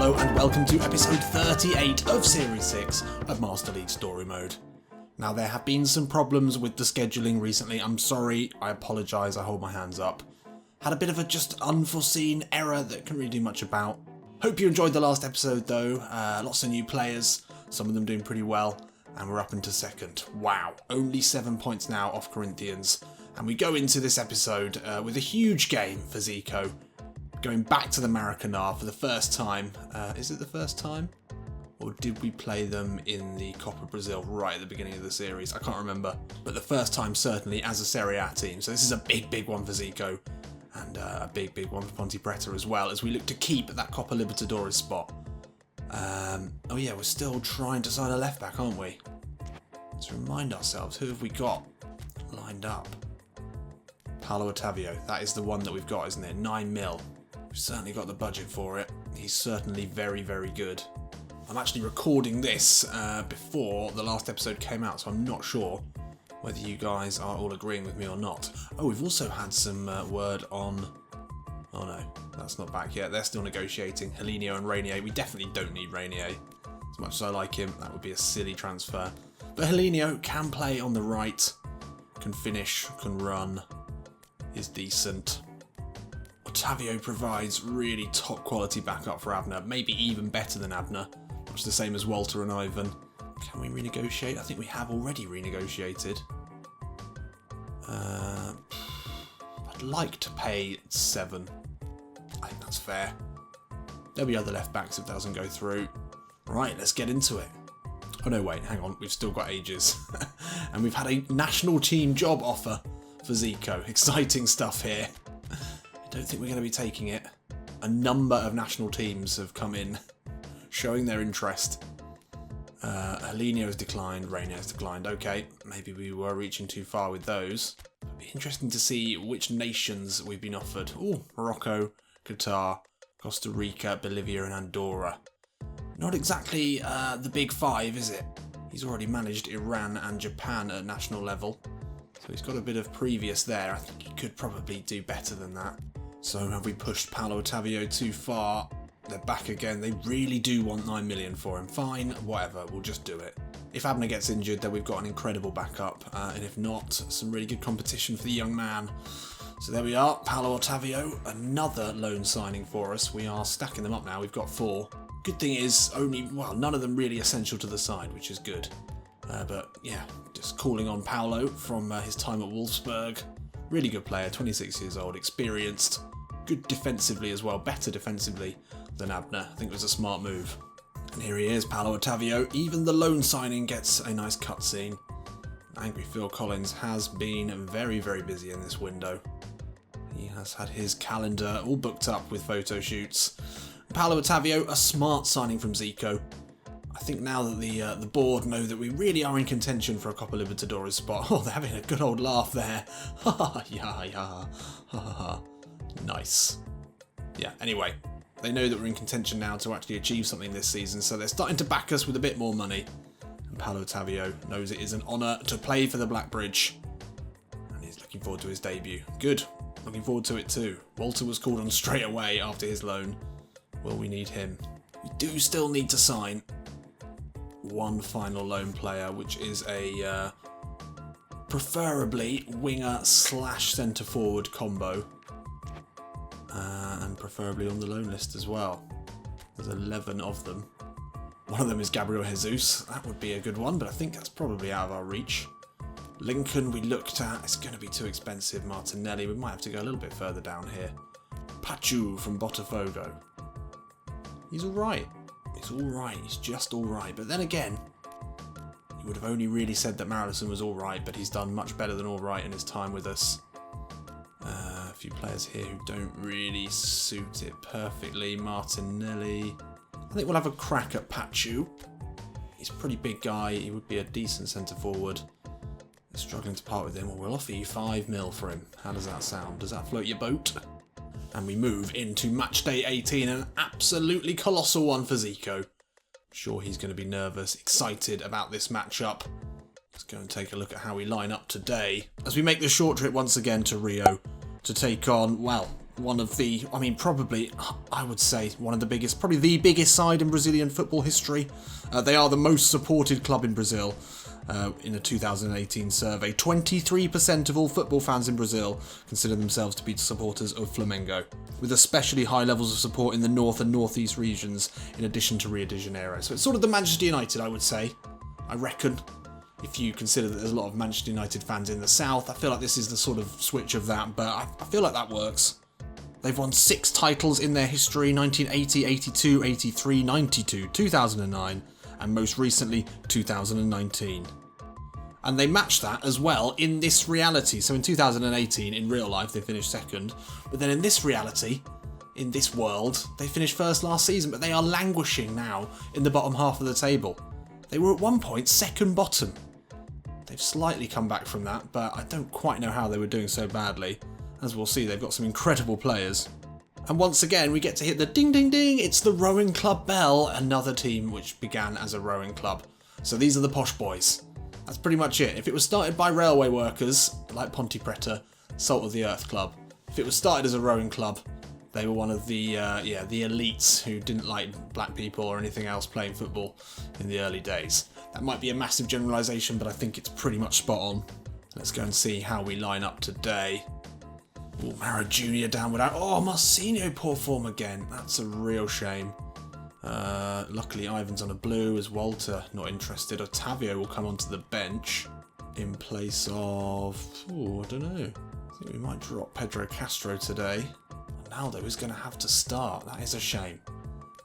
Hello and welcome to episode 38 of Series 6 of Master League Story Mode. Now there have been some problems with the scheduling recently. I'm sorry, I apologise, I hold my hands up. Had a bit of a just unforeseen error that couldn't really do much about. Hope you enjoyed the last episode though. Lots of new players, some of them doing pretty well, and we're up into second. Wow, only 7 points now off Corinthians. And we go into this episode with a huge game for Zico. Going back to the Maracanã for the first time. Is it the first time? Or did we play them in the Copa Brazil right at the beginning of the series? I can't remember. But the first time certainly as a Serie A team. So this is a big one for Zico. And a big one for Ponte Preta as well, as we look to keep that Copa Libertadores spot. Oh yeah, we're still trying to sign a left back, aren't we? Let's remind ourselves, who have we got lined up? Paulo Otávio, that is the one that we've got, isn't it? 9 mil. We've certainly got the budget for it. He's certainly very good. I'm actually recording this before the last episode came out, so I'm not sure whether you guys are all agreeing with me or not. Oh, we've also had some word on... Oh no, that's not back yet. They're still negotiating. Helinho and Rainier. We definitely don't need Rainier. As much as I like him, that would be a silly transfer. But Helinho can play on the right, can finish, can run, is decent. Otávio provides really top quality backup for Abner, maybe even better than Abner, much the same as Walter and Ivan. Can we renegotiate? I think we have already renegotiated. I'd like to pay 7. I think that's fair. There'll be other left backs if that doesn't go through. Right, let's get into it. Oh no, wait, hang on, we've still got ages. And we've had a national team job offer for Zico. Exciting stuff here. I don't think we're going to be taking it. A number of national teams have come in, showing their interest. Helinho has declined, Rainier has declined. Okay, maybe we were reaching too far with those. It'd be interesting to see which nations we've been offered. Oh, Morocco, Qatar, Costa Rica, Bolivia and Andorra. Not exactly the big 5, is it? He's already managed Iran and Japan at national level. So he's got a bit of previous there. I think he could probably do better than that. So have we pushed Paulo Otávio too far? They're back again. They really do want 9 million for him. Fine, whatever, we'll just do it. If Abner gets injured, then we've got an incredible backup. And if not, some really good competition for the young man. So there we are, Paulo Otávio, another loan signing for us. We are stacking them up now. We've got 4. Good thing is none of them really essential to the side, which is good. But yeah, just calling on Paulo from his time at Wolfsburg. Really good player, 26 years old, experienced, good defensively as well, better defensively than Abner. I think it was a smart move. And here he is, Paulo Otávio. Even the loan signing gets a nice cutscene. Angry Phil Collins has been very busy in this window. He has had his calendar all booked up with photo shoots. Paulo Otávio, a smart signing from Zico. I think now that the board know that we really are in contention for a Copa Libertadores spot. Oh, they're having a good old laugh there. Ha ha ha ha. Nice. Yeah, anyway, they know that we're in contention now to actually achieve something this season, so they're starting to back us with a bit more money. And Paulo Otávio knows it is an honour to play for the Black Bridge. And he's looking forward to his debut. Good. Looking forward to it too. Walter was called on straight away after his loan. Will we need him? We do still need to sign one final loan player, which is a preferably winger / centre forward combo, and preferably on the loan list as well. There's 11 of them. One of them is Gabriel Jesus. That would be a good one, but I think that's probably out of our reach. Lincoln we looked at. It's going to be too expensive. Martinelli, we might have to go a little bit further down here. Pachu from Botafogo. He's alright. He's alright, he's just alright. But then again, he would have only really said that MLSM was alright, but he's done much better than alright in his time with us. A few players here who don't really suit it perfectly. Martinelli. I think we'll have a crack at Pachu. He's a pretty big guy, he would be a decent centre forward. We're struggling to part with him. Well, we'll offer you 5 mil for him. How does that sound? Does that float your boat? And we move into match day 18, an absolutely colossal one for Zico. I'm sure he's going to be nervous, excited about this matchup. Let's go and take a look at how we line up today as we make the short trip once again to Rio to take on, well, one of the, I mean, probably, I would say, one of the biggest, probably the biggest side in Brazilian football history. They are the most supported club in Brazil in a 2018 survey. 23% of all football fans in Brazil consider themselves to be supporters of Flamengo, with especially high levels of support in the north and northeast regions, in addition to Rio de Janeiro. So it's sort of the Manchester United, I would say, I reckon. If you consider that there's a lot of Manchester United fans in the south, I feel like this is the sort of switch of that, but I feel like that works. They've won 6 titles in their history: 1980, 82, 83, 92, 2009, and most recently 2019. And they matched that as well in this reality. So in 2018, in real life, they finished second, but then in this reality, in this world, they finished first last season, but they are languishing now in the bottom half of the table. They were at one point second bottom. They've slightly come back from that, but I don't quite know how they were doing so badly. As we'll see, they've got some incredible players. And once again, we get to hit the ding ding ding, it's the rowing club bell, another team which began as a rowing club. So these are the posh boys. That's pretty much it. If it was started by railway workers, like Ponte Preta, Salt of the Earth Club, if it was started as a rowing club, they were one of the the elites who didn't like black people or anything else playing football in the early days. That might be a massive generalisation, but I think it's pretty much spot on. Let's go and see how we line up today. Oh, Mara Jr. downward out. Oh, Marcinho, poor form again. That's a real shame. Luckily, Ivan's on a blue, as Walter not interested. Otavio will come onto the bench in place of... oh, I don't know. I think we might drop Pedro Castro today. Ronaldo is going to have to start. That is a shame.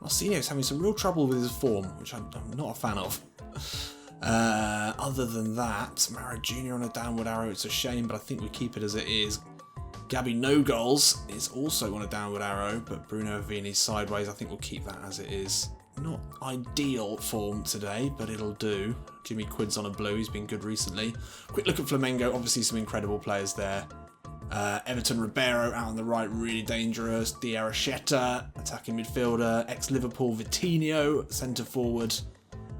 Marcinho's having some real trouble with his form, which I'm not a fan of. Other than that, Mara Jr. on a downward arrow. It's a shame, but I think we keep it as it is. Gabby No Goals is also on a downward arrow, but Bruno Avini's sideways. I think we'll keep that as it is. Not ideal form today, but it'll do. Jimmy Quid's on a blue. He's been good recently. Quick look at Flamengo. Obviously some incredible players there. Everton Ribeiro out on the right, really dangerous. Di Arrecheta, attacking midfielder. Ex-Liverpool Vitinho, centre forward.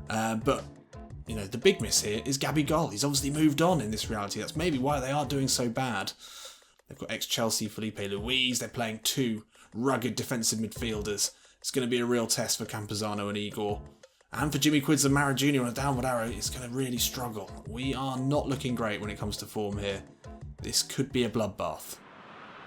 But, you know, the big miss here is Gabby Gol. He's obviously moved on in this reality. That's maybe why they are doing so bad. They've got ex-Chelsea Felipe Luis. They're playing 2 rugged defensive midfielders. It's going to be a real test for Campuzano and Igor. And for Jimmy Quids and Mara Jr. on a downward arrow, it's going to really struggle. We are not looking great when it comes to form here. This could be a bloodbath.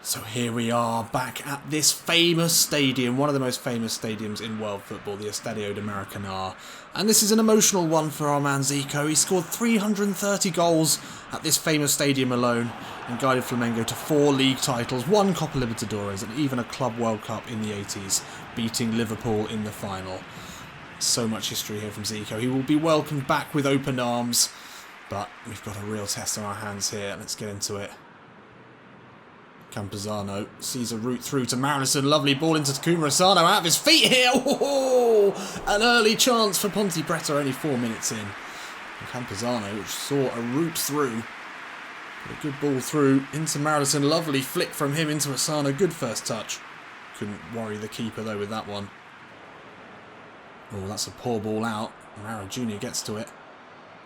So here we are back at this famous stadium, one of the most famous stadiums in world football, the Estadio de Maracanã. And this is an emotional one for our man Zico. He scored 330 goals at this famous stadium alone and guided Flamengo to 4 league titles, 1 Copa Libertadores and even a Club World Cup in the 80s, beating Liverpool in the final. So much history here from Zico. He will be welcomed back with open arms, but we've got a real test on our hands here. Let's get into it. Campuzano sees a route through to Marilison. Lovely ball into Takuma Asano. Out of his feet here. Oh, an early chance for Ponte Preta only 4 minutes in. And Campuzano, which saw a route through. A good ball through into Marilison. Lovely flick from him into Asano. Good first touch. Couldn't worry the keeper though with that one. Oh, that's a poor ball out. Mara Jr. gets to it.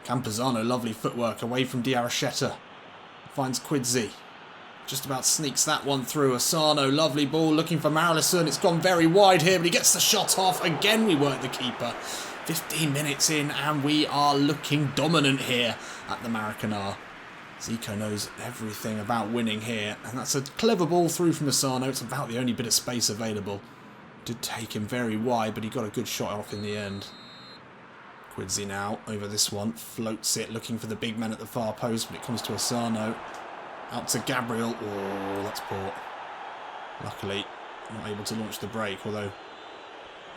Campuzano, lovely footwork away from Di Arrecheta. Finds Quidzi. Just about sneaks that one through. Asano, lovely ball, looking for Marilison. It's gone very wide here, but he gets the shot off. Again, we work the keeper. 15 minutes in, and we are looking dominant here at the Maracanã. Zico knows everything about winning here, and that's a clever ball through from Asano. It's about the only bit of space available. Did take him very wide, but he got a good shot off in the end. Quidzi now over this one. Floats it, looking for the big man at the far post, but it comes to Asano. Out to Gabriel. Oh, that's poor. Luckily, not able to launch the break, although...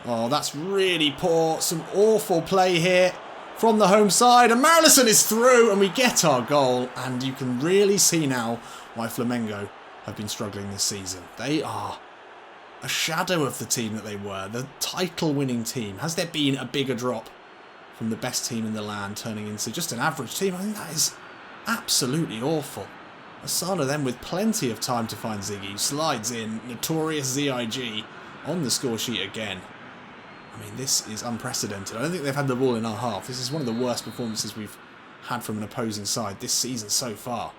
oh, that's really poor. Some awful play here from the home side. And Marilison is through, and we get our goal. And you can really see now why Flamengo have been struggling this season. They are a shadow of the team that they were. The title-winning team. Has there been a bigger drop from the best team in the land turning into just an average team? I think that is absolutely awful. Asano then with plenty of time to find Ziggy. Slides in. Notorious ZIG on the score sheet again. I mean, this is unprecedented. I don't think they've had the ball in our half. This is one of the worst performances we've had from an opposing side this season so far.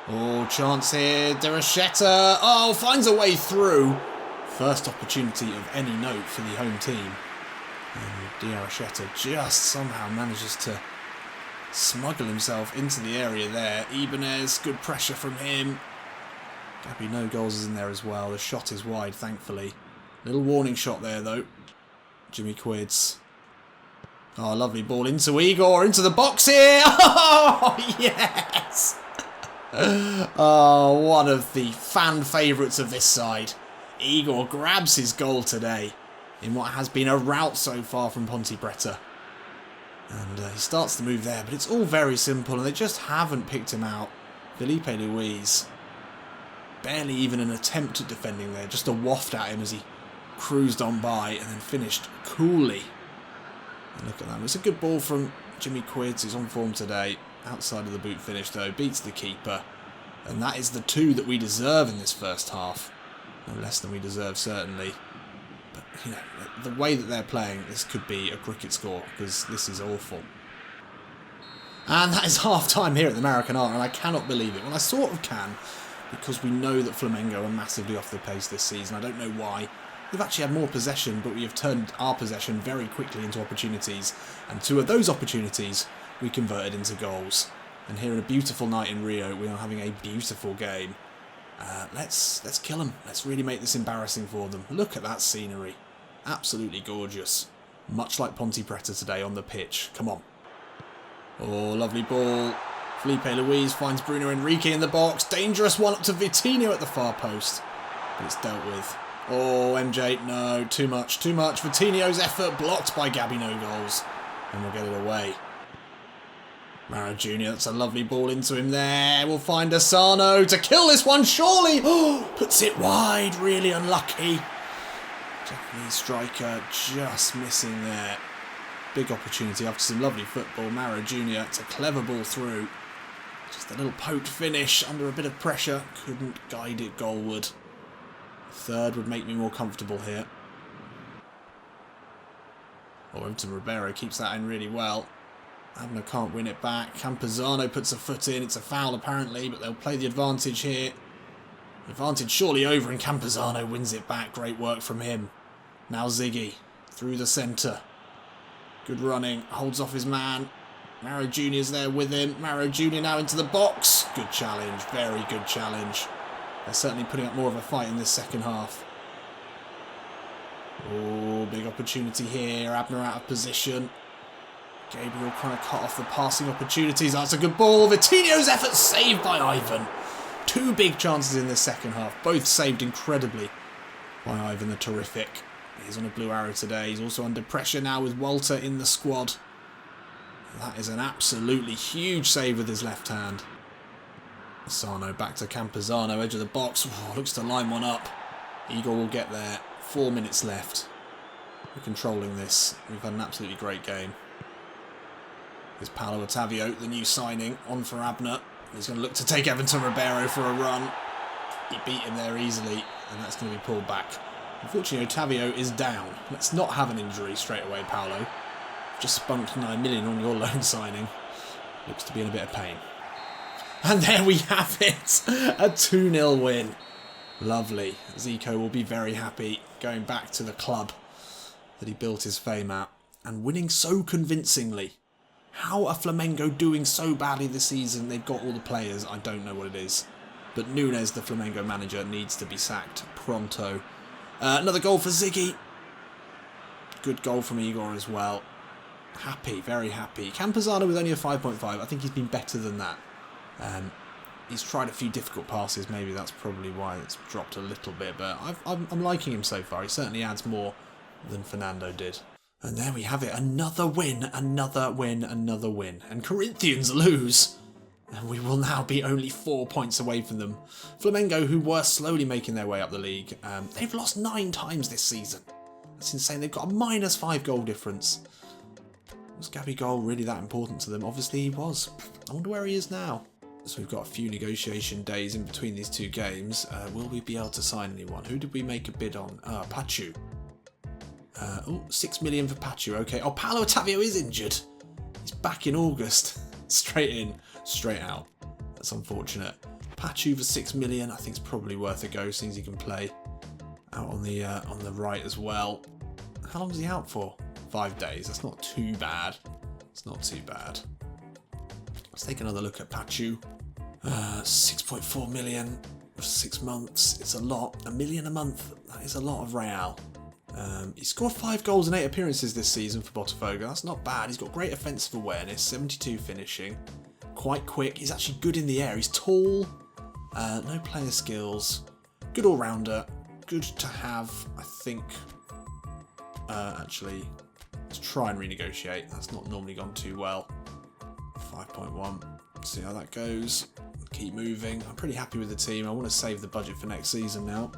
Oh, chance here. De Rochetta. Oh, finds a way through. First opportunity of any note for the home team. And De Rochetta just somehow manages to smuggle himself into the area there. Ibanez, good pressure from him. Gabby no goals is in there as well. The shot is wide, thankfully. Little warning shot there, though. Jimmy Quids. Oh, lovely ball into Igor, into the box here. Oh, yes. Oh, one of the fan favourites of this side. Igor grabs his goal today in what has been a rout so far from Ponte Preta. And he starts to move there, but it's all very simple and they just haven't picked him out. Felipe Luis. Barely even an attempt at defending there, just a waft at him as he cruised on by and then finished coolly. And look at that, it's a good ball from Jimmy Quids, who's on form today. Outside of the boot finish though, beats the keeper. And that is the 2 that we deserve in this first half. No less than we deserve, certainly. But, you know, the way that they're playing, this could be a cricket score, because this is awful. And that is half-time here at the Maracanã, and I cannot believe it. Well, I sort of can, because we know that Flamengo are massively off the pace this season. I don't know why. We've actually had more possession, but we have turned our possession very quickly into opportunities. And 2 of those opportunities we converted into goals. And here on a beautiful night in Rio, we are having a beautiful game. Let's kill them. Let's really make this embarrassing for them. Look at that scenery. Absolutely gorgeous. Much like Ponte Preta today on the pitch. Come on. Oh, lovely ball. Felipe Luis finds Bruno Henrique in the box. Dangerous one up to Vitinho at the far post. But it's dealt with. Oh, MJ, no, too much, too much. Vitinho's effort blocked by Gabby no goals. And we'll get it away. Mara Jr., that's a lovely ball into him there. We'll find Asano to kill this one, surely. Oh, puts it wide, really unlucky. Japanese striker just missing there. Big opportunity after some lovely football. Mara Jr., it's a clever ball through. Just a little poked finish under a bit of pressure. Couldn't guide it goalward. Third would make me more comfortable here. Oh, Everton Ribeiro keeps that in really well. Abner can't win it back. Campuzano puts a foot in. It's a foul apparently, but they'll play the advantage here. Advantage surely over and Campuzano wins it back. Great work from him. Now Ziggy through the centre. Good running. Holds off his man. Maro Jr.'s there with him. Maro Jr. now into the box. Good challenge. Very good challenge. They're certainly putting up more of a fight in this second half. Oh, big opportunity here. Abner out of position. Gabriel trying to cut off the passing opportunities. That's a good ball. Vitinho's effort saved by Ivan. 2 big chances in the second half. Both saved incredibly by Ivan the Terrific. He's on a blue arrow today. He's also under pressure now with Walter in the squad. That is an absolutely huge save with his left hand. Asano back to Campuzano, edge of the box. Oh, looks to line one up. Igor will get there. 4 minutes left. We're controlling this. We've had an absolutely great game. Here's Paulo Otavio, the new signing, on for Abner. He's going to look to take Everton Ribeiro for a run. He beat him there easily, and that's going to be pulled back. Unfortunately, Otavio is down. Let's not have an injury straight away, Paulo. Just spunked 9 million on your loan signing. Looks to be in a bit of pain. And there we have it. A 2-0 win. Lovely. Zico will be very happy going back to the club that he built his fame at. And winning so convincingly. How are Flamengo doing so badly this season? They've got all the players. I don't know what it is. But Nunes, the Flamengo manager, needs to be sacked pronto. Another goal for Ziggy. Good goal from Igor as well. Happy, very happy. Campuzano with only a 5.5. I think he's been better than that. He's tried a few difficult passes. Maybe that's probably why it's dropped a little bit. But I'm liking him so far. He certainly adds more than Fernando did. And there we have it. Another win, another win, another win. And Corinthians lose. And we will now be only 4 points away from them. Flamengo, who were slowly making their way up the league, they've lost 9 times this season. That's insane. They've got a -5 goal difference. Was Gabigol really that important to them? Obviously he was. I wonder where he is now. So we've got a few negotiation days in between these 2 games. Will we be able to sign anyone? Who did we make a bid on? Pachu. 6 million for Pachu. Okay. Oh, Paulo Otavio is injured. He's back in August. Straight in, straight out. That's unfortunate. Pachu for 6 million, I think it's probably worth a go, since he can play out on the right as well. How long is he out for? 5 days. That's not too bad. It's not too bad. Let's take another look at Pachu. 6.4 million for 6 months. It's a lot. $1 million a month. That is a lot of Real. He scored 5 goals in 8 appearances this season for Botafogo. That's not bad. He's got great offensive awareness, 72 finishing. Quite quick. He's actually good in the air. He's tall. No player skills. Good all-rounder. Good to have, I think. Actually, let's try and renegotiate. That's not normally gone too well. 5.1. See how that goes. Keep moving. I'm pretty happy with the team. I want to save the budget for next season now.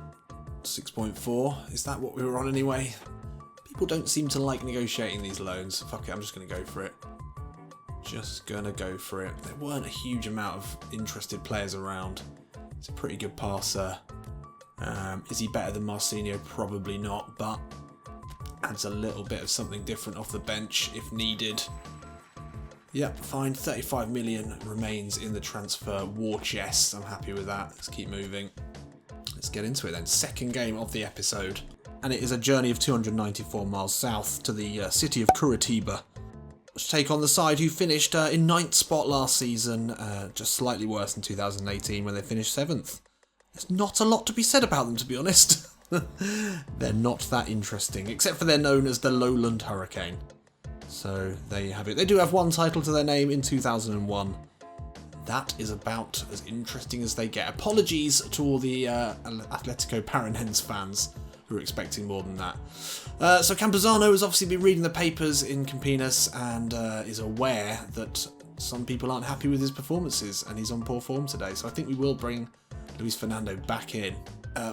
6.4. Is that what we were on anyway? People don't seem to like negotiating these loans. Fuck it, I'm just going to go for it. Just going to go for it. There weren't a huge amount of interested players around. He's a pretty good passer. Is he better than Marcinho? Probably not, but adds a little bit of something different off the bench if needed. Yep, fine. 35 million remains in the transfer war chest. I'm happy with that. Let's keep moving. Let's get into it then. Second game of the episode. And it is a journey of 294 miles south to the city of Curitiba. Let's take on the side who finished in 9th spot last season. Just slightly worse in 2018 when they finished 7th. There's not a lot to be said about them, to be honest. They're not that interesting, except for they're known as the Lowland Hurricane. So there you have it. They do have one title to their name in 2001. That is about as interesting as they get. Apologies to all the Athlético PR fans who are expecting more than that. So Campuzano has obviously been reading the papers in Campinas and is aware that some people aren't happy with his performances and he's on poor form today. So I think we will bring Luis Fernando back in.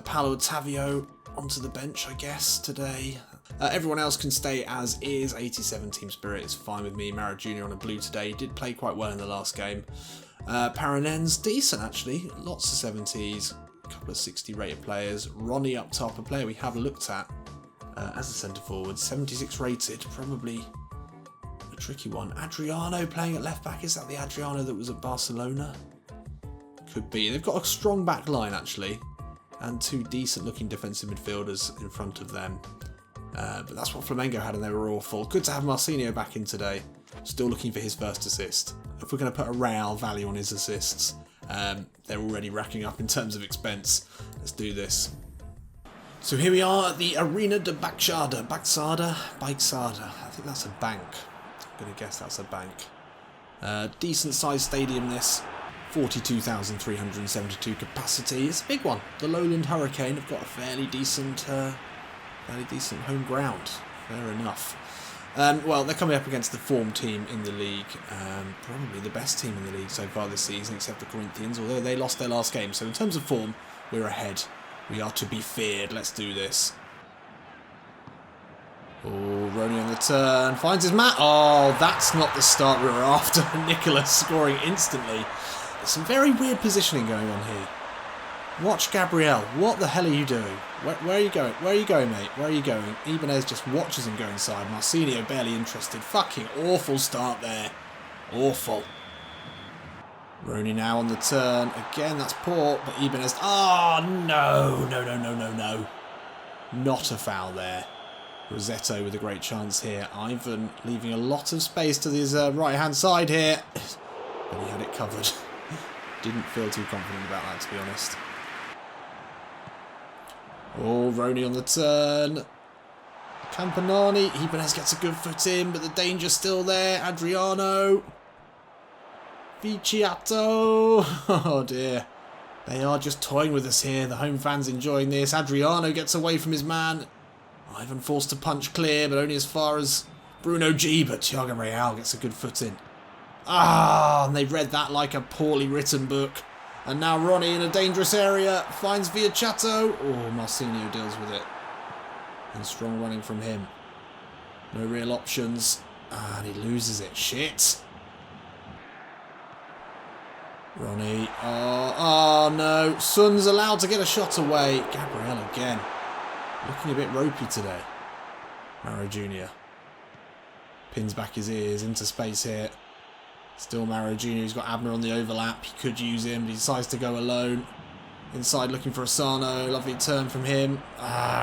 Paulo Ottavio onto the bench, I guess, today. Everyone else can stay as is. 87 team spirit is fine with me. Mara Jr. on a blue today. He did play quite well in the last game. Paranen's decent, actually. Lots of 70s. A couple of 60 rated players. Ronnie up top, a player we have looked at as a centre forward. 76 rated, probably a tricky one. Adriano playing at left back. Is that the Adriano that was at Barcelona? Could be. They've got a strong back line, actually. And 2 decent looking defensive midfielders in front of them. But that's what Flamengo had and they were awful. Good to have Marcinho back in today. Still looking for his first assist. If we're going to put a Real value on his assists, they're already racking up in terms of expense. Let's do this. So here we are at the Arena de Baixada. Baixada? I think that's a bank. I'm going to guess that's a bank. Decent sized stadium this. 42,372 capacity. It's a big one. The Lowland Hurricane have got a fairly decent home ground. Fair enough. Well, they're coming up against the form team in the league. Probably the best team in the league so far this season, except the Corinthians, although they lost their last game. So in terms of form, we're ahead. We are to be feared. Let's do this. Oh, Roney on the turn. Finds his mat. Oh, that's not the start we were after. Nicholas scoring instantly. There's some very weird positioning going on here. Watch Gabriel. What the hell are you doing? Where are you going? Where are you going, mate? Where are you going? Ibanez just watches him go inside. Marcinho barely interested. Fucking awful start there. Awful. Roney now on the turn. Again, that's poor. But Ibanez... Oh, no. No. Not a foul there. Rosetto with a great chance here. Ivan leaving a lot of space to his right-hand side here. But he had it covered. Didn't feel too confident about that, to be honest. Oh, Roney on the turn. Campanani. Ibanez gets a good foot in, but the danger's still there. Adriano. Viciato. Oh, dear. They are just toying with us here. The home fans enjoying this. Adriano gets away from his man. Ivan forced to punch clear, but only as far as Bruno G. But Thiago Real gets a good foot in. Ah, and they read that like a poorly written book. And now Ronnie in a dangerous area finds Viciato. Oh, Marcinho deals with it. And strong running from him. No real options. And he loses it. Shit. Ronnie. Oh no. Sun's allowed to get a shot away. Gabriel again. Looking a bit ropey today. Mara Jr. Pins back his ears into space here. Still Maro Jr. He's got Abner on the overlap. He could use him, but he decides to go alone. Inside looking for Asano. Lovely turn from him.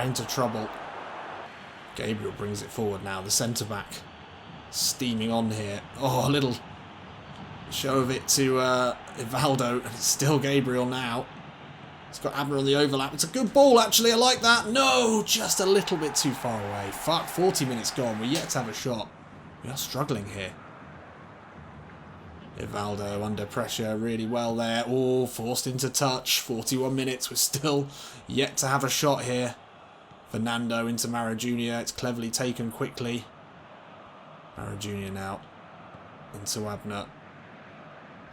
Into trouble. Gabriel brings it forward now. The centre-back steaming on here. Oh, a little show of it to Ivaldo. And it's still Gabriel now. He's got Abner on the overlap. It's a good ball, actually. I like that. No, just a little bit too far away. Fuck, 40 minutes gone. We're yet to have a shot. We are struggling here. Ivaldo under pressure really well there. Oh, forced into touch. 41 minutes. We're still yet to have a shot here. Fernando into Maro Jr. It's cleverly taken quickly. Maro Jr. now. Into Abner.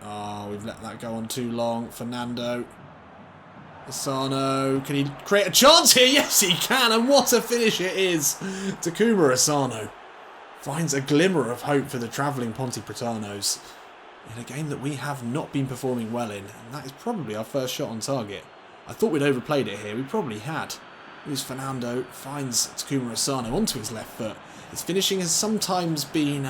Oh, we've let that go on too long. Fernando. Asano. Can he create a chance here? Yes, he can. And what a finish it is. Takuma Asano finds a glimmer of hope for the travelling Pontepretanos in a game that we have not been performing well in. And that is probably our first shot on target. I thought we'd overplayed it here. We probably had. Here's Fernando. Finds Takuma Asano onto his left foot. His finishing has sometimes been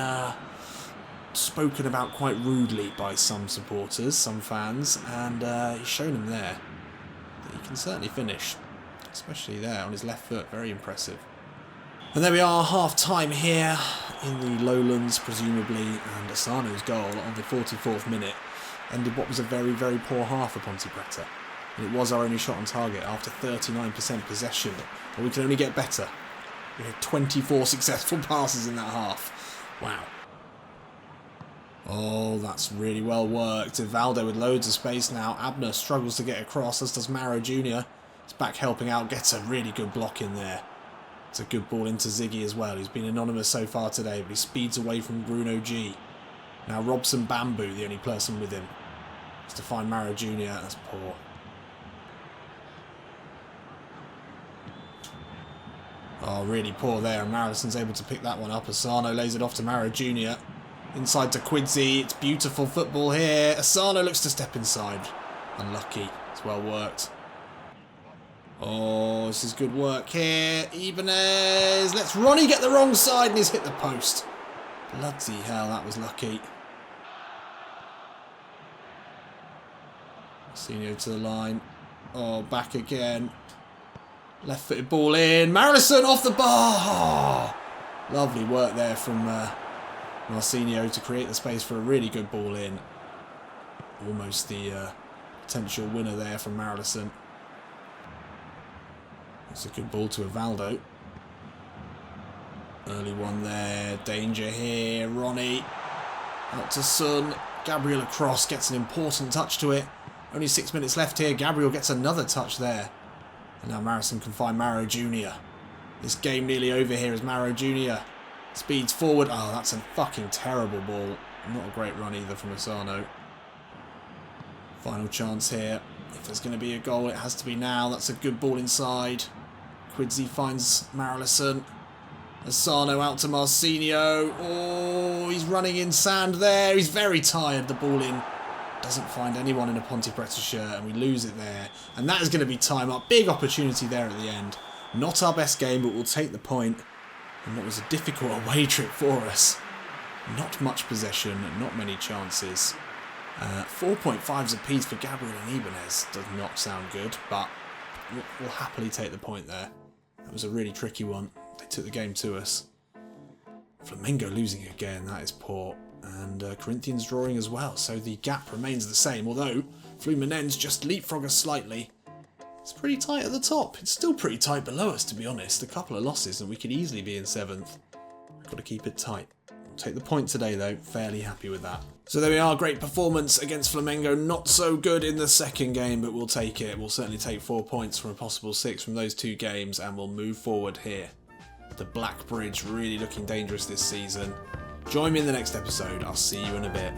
spoken about quite rudely by some supporters, some fans. And he's shown him there that he can certainly finish. Especially there on his left foot. Very impressive. And there we are, half-time here in the lowlands, presumably, and Asano's goal on the 44th minute ended what was a very, very poor half for Pontepreta. And it was our only shot on target after 39% possession, but we can only get better. We had 24 successful passes in that half. Wow. Oh, that's really well worked. Ivaldo with loads of space now. Abner struggles to get across, as does Maro Jr. He's back helping out, gets a really good block in there. It's a good ball into Ziggy as well. He's been anonymous so far today, but he speeds away from Bruno G. Now Robson Bamboo, the only person with him. Has to find Maro Jr. That's poor. Oh, really poor there. And Marison's able to pick that one up. Asano lays it off to Maro Jr. Inside to Quidzi. It's beautiful football here. Asano looks to step inside. Unlucky. It's well worked. Oh, this is good work here. Ibanez. Let's Ronnie get the wrong side and he's hit the post. Bloody hell, that was lucky. Marcinho to the line. Oh, back again. Left-footed ball in. Marilison off the bar. Oh, lovely work there from Marcinho to create the space for a really good ball in. Almost the potential winner there from Marilison. It's a good ball to Ivaldo. Early one there. Danger here. Ronnie. Out to Sun. Gabriel across. Gets an important touch to it. Only 6 minutes left here. Gabriel gets another touch there. And now Marison can find Maro Jr. This game nearly over here as Maro Jr. speeds forward. Oh, that's a fucking terrible ball. Not a great run either from Asano. Final chance here. If there's going to be a goal, it has to be now. That's a good ball inside. Quidzi finds Marilison. Asano out to Marcinho. Oh, he's running in sand there. He's very tired. The ball in. Doesn't find anyone in a Pontepreta shirt, and we lose it there. And that is going to be time up. Big opportunity there at the end. Not our best game, but we'll take the point. And what was a difficult away trip for us. Not much possession, not many chances. 4.5s apiece for Gabriel and Ibanez. Does not sound good, but we'll happily take the point there. That was a really tricky one. They took the game to us. Flamengo losing again, that is poor. And Corinthians drawing as well, so the gap remains the same. Although Fluminense just leapfrog us slightly. It's pretty tight at the top. It's still pretty tight below us, to be honest. A couple of losses and we could easily be in 7th. Got to keep it tight. We'll take the point today though, fairly happy with that. So there we are, great performance against Flamengo. Not so good in the second game, but we'll take it. We'll certainly take 4 points from a possible 6 from those 2 games, and we'll move forward here. The Black Bridge really looking dangerous this season. Join me in the next episode. I'll see you in a bit.